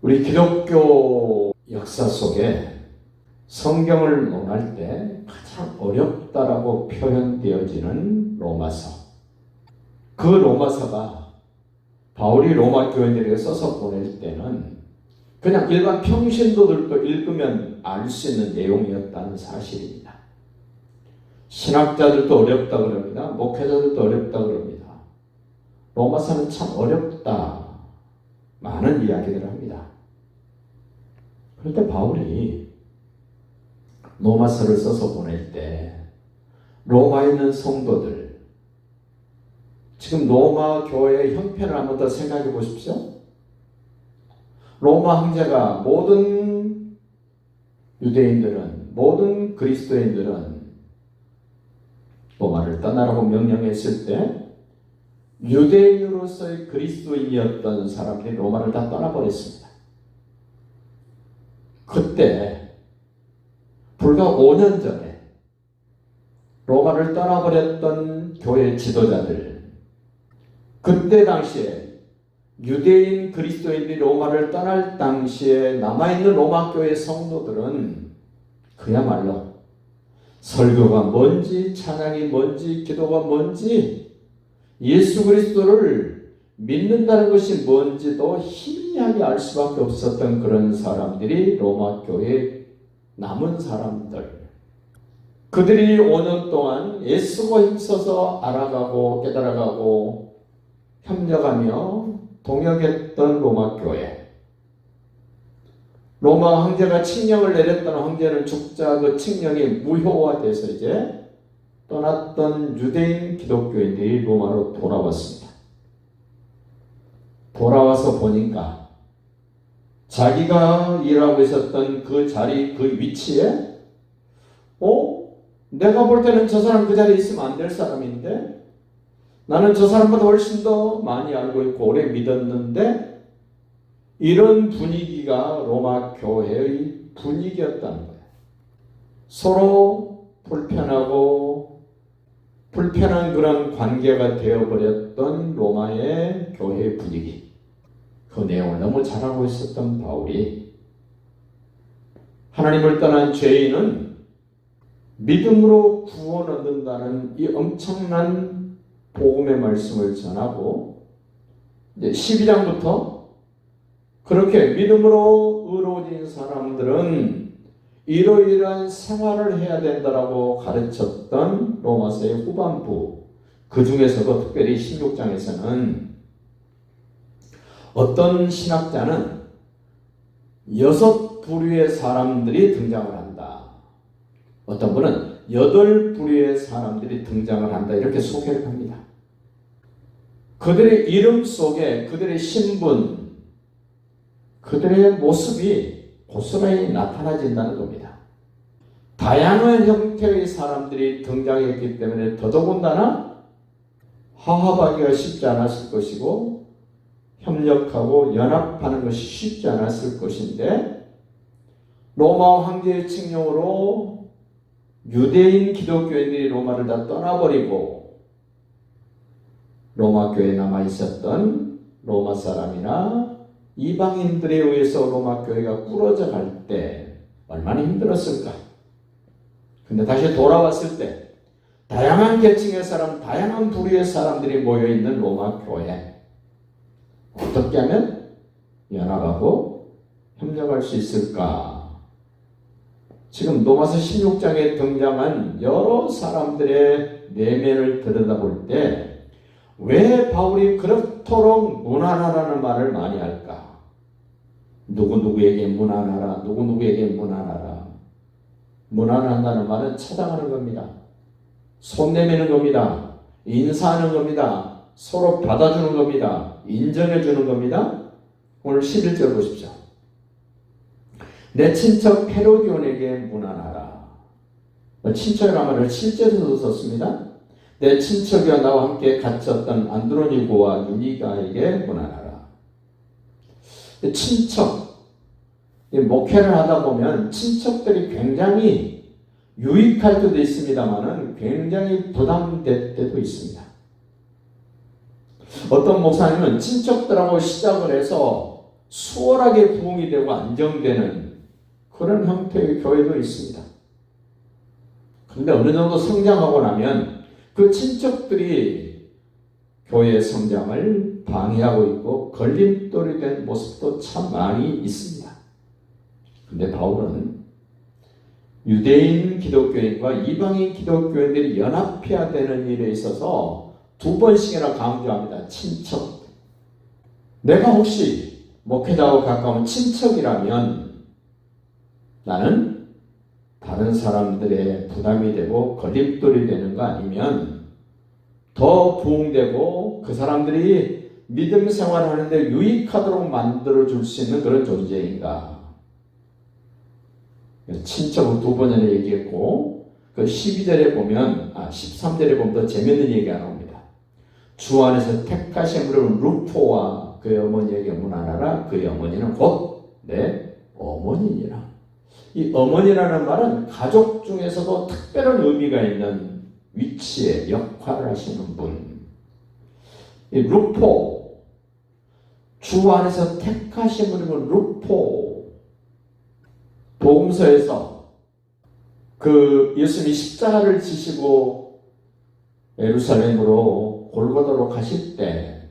우리 기독교 역사 속에 성경을 논할 때 가장 어렵다라고 표현되어지는 로마서. 그 로마서가 바울이 로마 교인들에게 써서 보낼 때는 그냥 일반 평신도들도 읽으면 알 수 있는 내용이었다는 사실입니다. 신학자들도 어렵다 그럽니다. 목회자들도 어렵다 그럽니다. 로마서는 참 어렵다. 많은 이야기들을 합니다. 그런데 바울이 로마서를 써서 보낼 때 로마에 있는 성도들, 지금 로마 교회의 형편을 한번 더 생각해 보십시오. 로마 황제가 모든 유대인들은, 모든 그리스도인들은 로마를 떠나라고 명령했을 때 유대인으로서의 그리스도인이었던 사람들이 로마를 다 떠나버렸습니다. 그때 불과 5년 전에 로마를 떠나버렸던 교회 지도자들, 그때 당시에 유대인 그리스도인들이 로마를 떠날 당시에 남아있는 로마 교회 성도들은 그야말로 설교가 뭔지, 찬양이 뭔지, 기도가 뭔지, 예수 그리스도를 믿는다는 것이 뭔지도 희미하게 알 수밖에 없었던 그런 사람들이 로마 교회에 남은 사람들. 그들이 5년 동안 애쓰고 힘써서 알아가고 깨달아가고 협력하며 동역했던 로마 교회. 로마 황제가 칙령을 내렸던 황제는 죽자 그 칙령이 무효화돼서 이제 떠났던 유대인 기독교인들이 로마로 돌아왔습니다. 돌아와서 보니까 자기가 일하고 있었던 그 자리, 그 위치에 내가 볼 때는 저 사람 그 자리에 있으면 안 될 사람인데 나는 저 사람보다 훨씬 더 많이 알고 있고 오래 믿었는데 이런 분위기가 로마 교회의 분위기였다는 거예요. 서로 불편한 그런 관계가 되어버렸던 로마의 교회의 분위기. 그 내용을 너무 잘 알고 있었던 바울이 하나님을 떠난 죄인은 믿음으로 구원 얻는다는 이 엄청난 복음의 말씀을 전하고 이제 12장부터 그렇게 믿음으로 의로워진 사람들은 이러이러한 생활을 해야 된다라고 가르쳤던 로마서의 후반부, 그 중에서도 특별히 16장에서는 어떤 신학자는 6부류의 사람들이 등장을 한다. 어떤 분은 8부류의 사람들이 등장을 한다. 이렇게 소개를 합니다. 그들의 이름 속에 그들의 신분, 그들의 모습이 고스란히 나타나진다는 겁니다. 다양한 형태의 사람들이 등장했기 때문에 더더군다나 화합하기가 쉽지 않았을 것이고 협력하고 연합하는 것이 쉽지 않았을 것인데 로마 황제의 칙령으로 유대인 기독교인들이 로마를 다 떠나버리고 로마 교회에 남아있었던 로마 사람이나 이방인들에 의해서 로마 교회가 꾸러져 갈 때 얼마나 힘들었을까. 근데 다시 돌아왔을 때 다양한 계층의 사람, 다양한 부류의 사람들이 모여있는 로마 교회, 어떻게 하면 연합하고 협력할 수 있을까? 지금 로마서 16장에 등장한 여러 사람들의 내면을 들여다볼 때 왜 바울이 그렇도록 무난하라는 말을 많이 할까? 누구누구에게 무난하라, 누구누구에게 무난하라. 무난한다는 말은 차단하는 겁니다. 손 내미는 겁니다. 인사하는 겁니다. 서로 받아주는 겁니다. 인정해 주는 겁니다. 오늘 11절 보십시오. 내 친척 헤로디온에게 무난하라. 친척이라는 말을 7절에서도 썼습니다. 내 친척이와 나와 함께 갇혔던 안드로니고와 유니가에게 무난하라. 친척, 목회를 하다 보면 친척들이 굉장히 유익할 때도 있습니다만은 굉장히 부담될 때도 있습니다. 어떤 목사님은 친척들하고 시작을 해서 수월하게 부흥이 되고 안정되는 그런 형태의 교회도 있습니다. 그런데 어느 정도 성장하고 나면 그 친척들이 교회의 성장을 방해하고 있고 걸림돌이 된 모습도 참 많이 있습니다. 그런데 바울은 유대인 기독교인과 이방인 기독교인들이 연합해야 되는 일에 있어서 2번씩이나 강조합니다. 친척. 내가 혹시 목회자와 가까운 친척이라면 나는 다른 사람들의 부담이 되고 걸림돌이 되는 거 아니면 더 부흥되고 그 사람들이 믿음 생활하는데 유익하도록 만들어줄 수 있는 그런 존재인가. 친척을 2번 전에 얘기했고 그 12절에 보면 13절에 보면 더 재밌는 얘기가 나옵니다. 주 안에서 택하신 분은 루포와 그의 어머니에게 문안하라. 그의 어머니는 곧 내 어머니니라. 이 어머니라는 말은 가족 중에서도 특별한 의미가 있는 위치에 역할을 하시는 분. 이 루포, 주 안에서 택하신 분은 루포. 복음서에서 그 예수님이 십자가를 지시고 예루살렘으로 골고다로 가실 때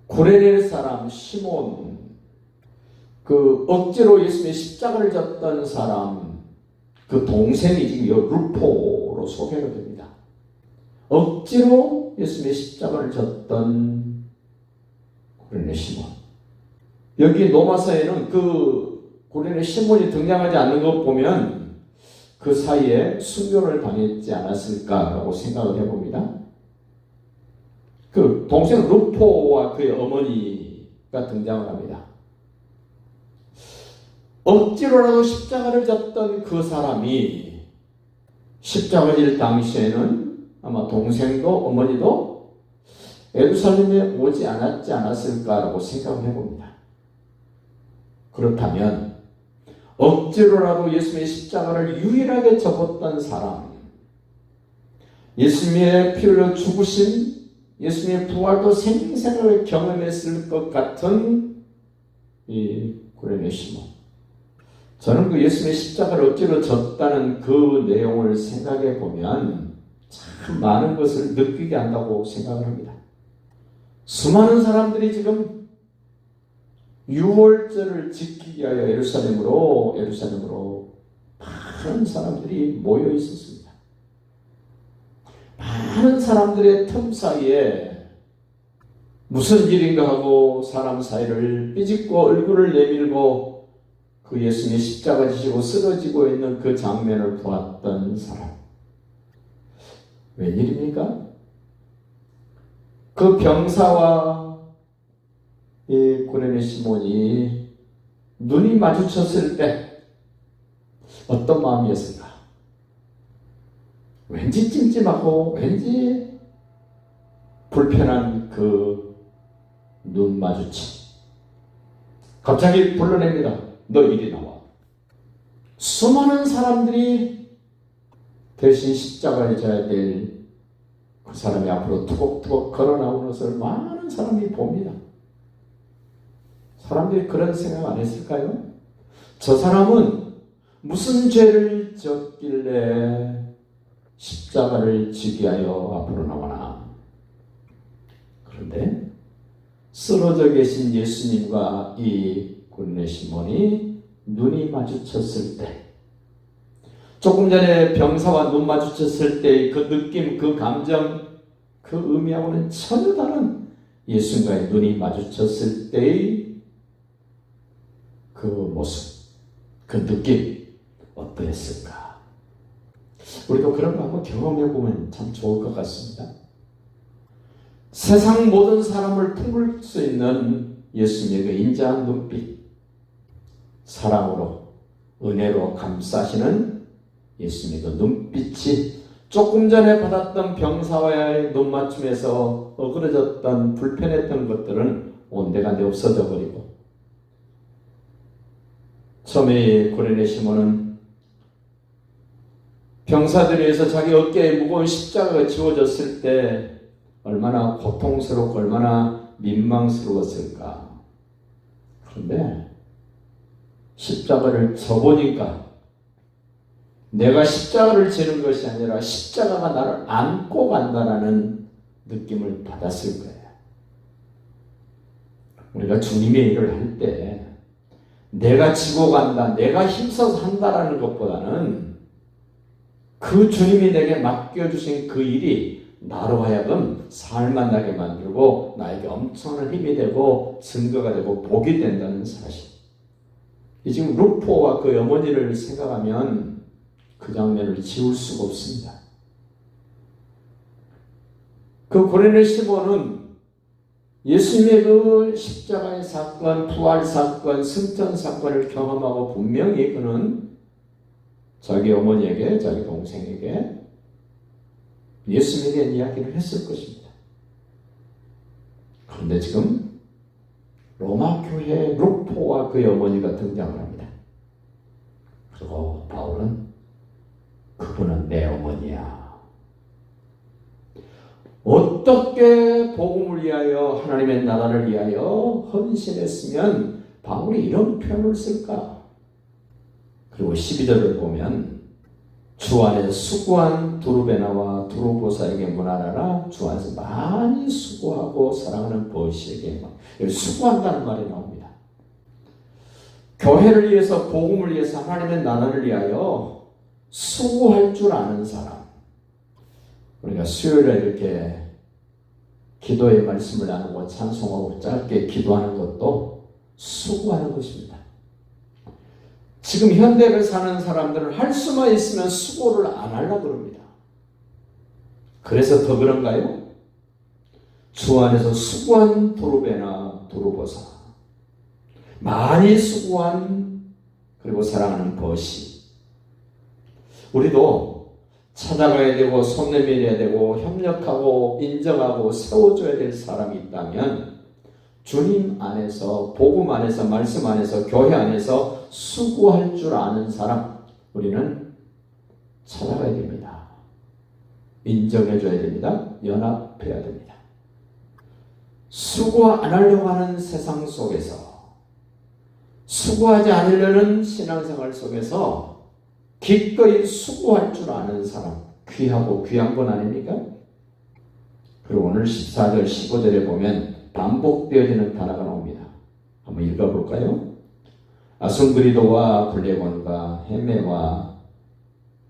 구레네 사람 시몬, 그 억지로 예수님의 십자가를 졌던 사람, 그 동생이 지금 루포로 소개가 됩니다. 억지로 예수님의 십자가를 졌던 구레네 시몬. 여기 로마서에는 그 구레네 시몬이 등장하지 않는 것 보면 그 사이에 순교를 당했지 않았을까라고 생각을 해봅니다. 그 동생 루포와 그의 어머니가 등장을 합니다. 억지로라도 십자가를 졌던 그 사람이 십자가 질 당시에는 아마 동생도 어머니도 예루살렘에 오지 않았지 않았을까라고 생각을 해봅니다. 그렇다면 억지로라도 예수님의 십자가를 유일하게 접었던 사람, 예수님의 피 흘려 죽으신 예수님의 부활도 생생하게 경험했을 것 같은 이 구레네 시몬. 저는 그 예수님의 십자가를 억지로 졌다는 그 내용을 생각해 보면 참 많은 것을 느끼게 한다고 생각을 합니다. 수많은 사람들이 지금 유월절을 지키기 위하여 예루살렘으로 많은 사람들이 모여 있었습니다. 많은 사람들의 틈 사이에 무슨 일인가 하고 사람 사이를 삐짓고 얼굴을 내밀고 그 예수님의 십자가 지시고 쓰러지고 있는 그 장면을 보았던 사람. 웬일입니까? 그 병사와 이 구레네 시몬이 눈이 마주쳤을 때 어떤 마음이었을까? 왠지 찜찜하고 왠지 불편한 그 눈 마주침. 갑자기 불러냅니다. 너 이리 나와. 수많은 사람들이 대신 십자가에 져야 될 그 사람이 앞으로 투벅투벅 걸어 나오는 것을 많은 사람이 봅니다. 사람들이 그런 생각 안 했을까요? 저 사람은 무슨 죄를 졌길래 십자가를 지게 하여 앞으로 나오나? 그런데 쓰러져 계신 예수님과 이 구레네 시몬이 눈이 마주쳤을 때, 조금 전에 병사와 눈 마주쳤을 때 그 느낌, 그 감정, 그 의미하고는 전혀 다른 예수님과의 눈이 마주쳤을 때의 그 모습, 그 느낌 어떠했을까? 우리도 그런 거 한번 경험해 보면 참 좋을 것 같습니다. 세상 모든 사람을 품을 수 있는 예수님의 그 인자한 눈빛, 사랑으로 은혜로 감싸시는 예수님의 그 눈빛이 조금 전에 받았던 병사와의 눈맞춤에서 어그러졌던 불편했던 것들은 온데간데 없어져 버리고, 처음에 구레네 시몬은 병사들에 의해서 자기 어깨에 무거운 십자가가 지워졌을 때 얼마나 고통스럽고 얼마나 민망스러웠을까. 근데 십자가를 져보니까 내가 십자가를 지는 것이 아니라 십자가가 나를 안고 간다는 느낌을 받았을 거예요. 우리가 주님의 일을 할 때 내가 지고 간다, 내가 힘써서 한다라는 것보다는 그 주님이 내게 맡겨주신 그 일이 나로 하여금 삶만 나게 만들고 나에게 엄청난 힘이 되고 증거가 되고 복이 된다는 사실. 이 지금 루포와 그 어머니를 생각하면 그 장면을 지울 수가 없습니다. 그 고레네 시몬은 예수님의 그 십자가의 사건, 부활 사건, 승천 사건을 경험하고 분명히 그는 자기 어머니에게, 자기 동생에게 예수님에 대한 이야기를 했을 것입니다. 그런데 지금 로마 교회 루포와 그의 어머니가 등장을 합니다. 그리고 바울은 그분은 내 어머니야. 어떻게 복음을 위하여 하나님의 나라를 위하여 헌신했으면 바울이 이런 표현을 쓸까? 그리고 12절을 보면 주 안에서 수고한 두루베나와 두루보사에게 문안하라. 주 안에서 많이 수고하고 사랑하는 버시에게 여기 수고한다는 말이 나옵니다. 교회를 위해서 복음을 위해서 하나님의 나라를 위하여 수고할 줄 아는 사람. 우리가 수요일에 이렇게 기도의 말씀을 나누고 찬송하고 짧게 기도하는 것도 수고하는 것입니다. 지금 현대를 사는 사람들은 할 수만 있으면 수고를 안 하려고 그럽니다. 그래서 더 그런가요? 주 안에서 수고한 두루베나 두루보사, 많이 수고한 그리고 사랑하는 버시. 우리도 찾아가야 되고 손 내밀어야 되고 협력하고 인정하고 세워줘야 될 사람이 있다면 주님 안에서, 복음 안에서, 말씀 안에서, 교회 안에서 수고할 줄 아는 사람, 우리는 찾아가야 됩니다. 인정해줘야 됩니다. 연합해야 됩니다. 수고 안 하려고 하는 세상 속에서, 수고하지 않으려는 신앙생활 속에서 기꺼이 수고할 줄 아는 사람, 귀하고 귀한 건 아닙니까? 그리고 오늘 14절, 15절에 보면 반복되어지는 단어가 나옵니다. 한번 읽어볼까요? 아순그리도와 블레곤과 헤메와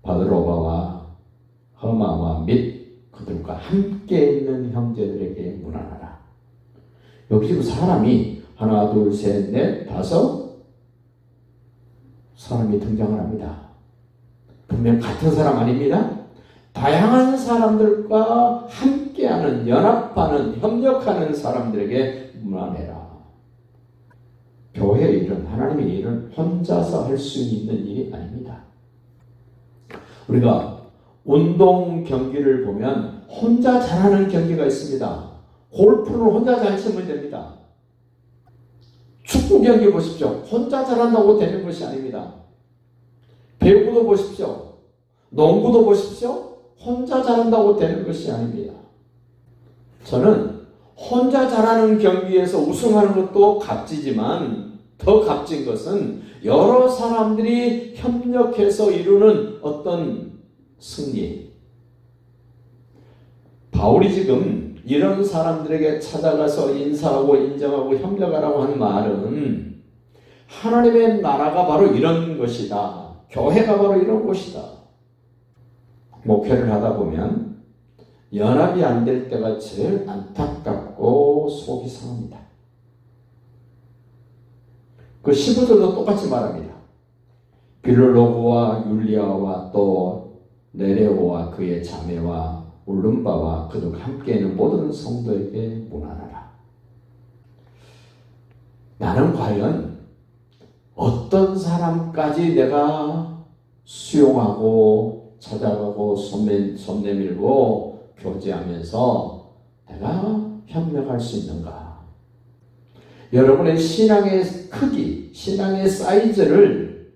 바드로바와 허마와 및 그들과 함께 있는 형제들에게 문안하라. 여기 지금 사람이 하나, 둘, 셋, 넷, 다섯 사람이 등장을 합니다. 분명 같은 사람 아닙니다. 다양한 사람들과 함께하는, 연합하는, 협력하는 사람들에게 문안해라. 교회 일은, 하나님의 일은 혼자서 할 수 있는 일이 아닙니다. 우리가 운동 경기를 보면 혼자 잘하는 경기가 있습니다. 골프를 혼자 잘 치면 됩니다. 축구 경기 보십시오. 혼자 잘한다고 되는 것이 아닙니다. 배구도 보십시오. 농구도 보십시오. 혼자 잘한다고 되는 것이 아닙니다. 저는 혼자 잘하는 경기에서 우승하는 것도 값지지만 더 값진 것은 여러 사람들이 협력해서 이루는 어떤 승리. 바울이 지금 이런 사람들에게 찾아가서 인사하고 인정하고 협력하라고 하는 말은 하나님의 나라가 바로 이런 것이다. 교회가 바로 이런 곳이다. 목회를 하다 보면 연합이 안 될 때가 제일 안타깝고 속이 상합니다. 그 15절도 똑같이 말합니다. 빌로로그와 율리아와 또 네레오와 그의 자매와 울lum바와 그들과 함께 있는 모든 성도에게 문안하라. 나는 과연 어떤 사람까지 내가 수용하고 찾아가고 손 내밀고 교제하면서 내가 협력할 수 있는가? 여러분의 신앙의 크기, 신앙의 사이즈를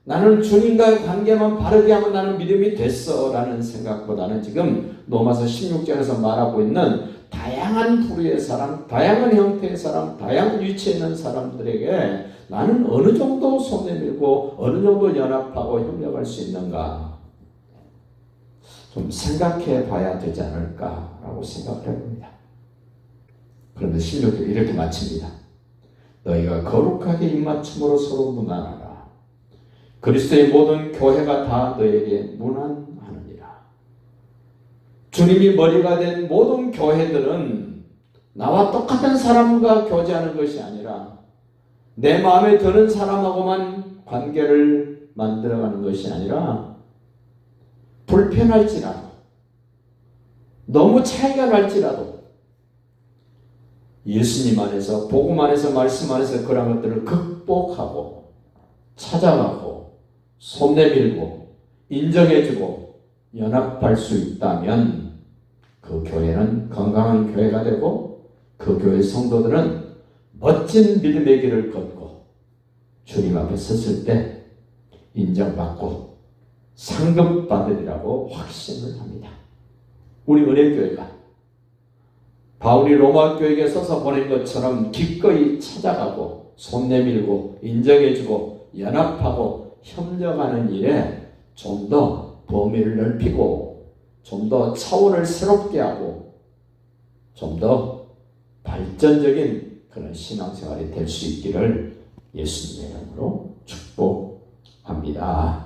나는 주님과의 관계만 바르게 하면 나는 믿음이 됐어 라는 생각보다는 지금 로마서 16장에서 말하고 있는 다양한 부류의 사람, 다양한 형태의 사람, 다양한 위치에 있는 사람들에게 나는 어느 정도 손 내밀고 어느 정도 연합하고 협력할 수 있는가 좀 생각해 봐야 되지 않을까라고 생각을 해봅니다. 그런데 16절 이렇게 마칩니다. 너희가 거룩하게 입맞춤으로 서로 문안하라. 그리스도의 모든 교회가 다 너에게 문안하느니라. 주님이 머리가 된 모든 교회들은 나와 똑같은 사람과 교제하는 것이 아니라 내 마음에 드는 사람하고만 관계를 만들어가는 것이 아니라 불편할지라도 너무 차이가 날지라도 예수님 안에서 복음 안에서 말씀 안에서 그런 것들을 극복하고 찾아가고 손 내밀고 인정해주고 연합할 수 있다면 그 교회는 건강한 교회가 되고 그 교회 성도들은 멋진 믿음의 길을 걷고 주님 앞에 섰을 때 인정받고 상급받으리라고 확신을 합니다. 우리 은혜교회가 바울이 로마 교회에 서서 보낸 것처럼 기꺼이 찾아가고 손 내밀고 인정해주고 연합하고 협력하는 일에 좀 더 범위를 넓히고 좀 더 차원을 새롭게 하고 좀 더 발전적인 그런 신앙생활이 될 수 있기를 예수님의 이름으로 축복합니다.